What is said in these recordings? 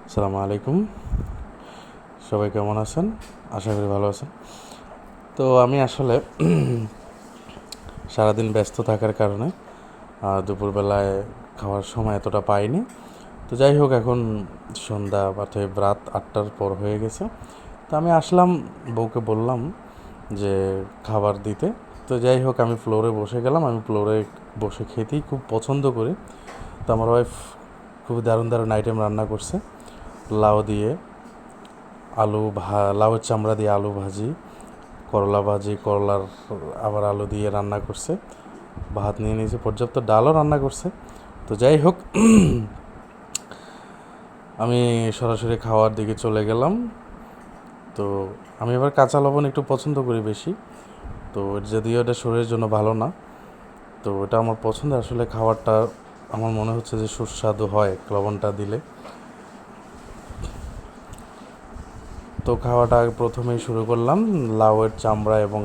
আসসালামু আলাইকুম। সবাই কেমন আছেন? আশা করি ভালো আছেন। তো আমি আসলে সারাদিন ব্যস্ত থাকার কারণে দুপুরবেলায় খাওয়ার সময় এতটা পাইনি। তো যাই হোক, এখন সন্ধ্যা অর্থাৎ রাত 8টার পর হয়ে গেছে। তো আমি আসলাম, বউকে বললাম যে খাবার দিতে। তো যাই হোক, আমি ফ্লোরে বসে গেলাম। আমি ফ্লোরে বসে খেতেই খুব পছন্দ করি। তো আমার ওয়াইফ খুব দারুণ দারুণ আইটেম রান্না করছে। লাউ দিয়ে লাউয়ের চামড়া দিয়ে আলু ভাজি, করলা ভাজি, করলার আবার আলু দিয়ে রান্না করছে। ভাত নিয়ে নিয়েছে, পর্যাপ্ত ডালও রান্না করছে। তো যাই হোক, আমি সরাসরি খাওয়ার দিকে চলে গেলাম। তো আমি এবার কাঁচা লবণ একটু পছন্দ করি বেশি। তো যদিও এটা শরীরের জন্য ভালো না, তো এটা আমার পছন্দ। আসলে খাবারটা আমার মনে হচ্ছে যে সুস্বাদু হয় লবণটা দিলে। তো খাওয়াটা প্রথমেই শুরু করলাম। লাউয়ের চামড়া এবং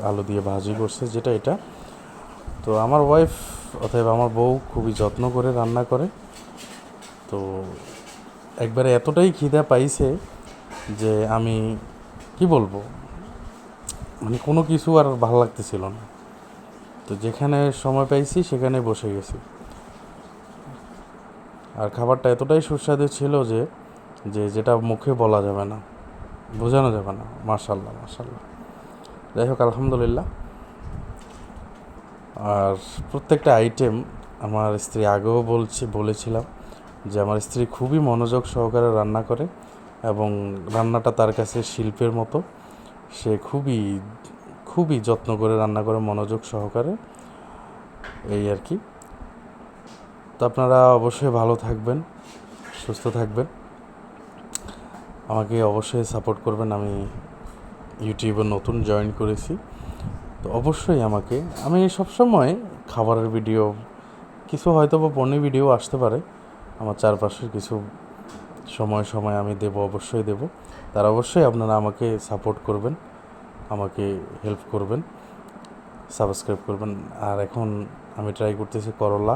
আলু দিয়ে ভাজি করছে, যেটা এটা। তো আমার ওয়াইফ অতএব আমার বউ খুবই যত্ন করে রান্না করে। তো একবারে এতটাই খিদা পাইছে যে আমি কি বলবো, মানে কোনো কিছু আর ভালো লাগতেছিল না। তো যেখানে সময় পাইছি সেখানে বসে গেছি। আর খাবারটা এতটাই সুস্বাদু ছিল যে যেটা মুখে বলা যাবে না, বোঝানো যাবে না। মাশাল্লাহ মাশাল্লাহ। যাই হোক, আলহামদুলিল্লাহ। আর প্রত্যেকটা আইটেম আমার স্ত্রী আগেও বলেছিলাম যে আমার স্ত্রী খুবই মনোযোগ সহকারে রান্না করে এবং রান্নাটা তার কাছে শিল্পের মতো। সে খুবই খুবই যত্ন করে রান্না করে, মনোযোগ সহকারে। এই আর কি। তো আপনারা অবশ্যই ভালো থাকবেন, সুস্থ থাকবেন, আমাকে অবশ্যই সাপোর্ট করবেন। আমি ইউটিউবে নতুন জয়েন করেছি, তো অবশ্যই আমি সবসময় খাবারের ভিডিও, কিছু হয়তো বা পণ্যের ভিডিও আসতে পারে আমার চারপাশের কিছু সময় সময় আমি অবশ্যই দেব। তারা অবশ্যই আপনারা আমাকে সাপোর্ট করবেন, আমাকে হেল্প করবেন, সাবস্ক্রাইব করবেন। আর এখন আমি ট্রাই করতেছি করলা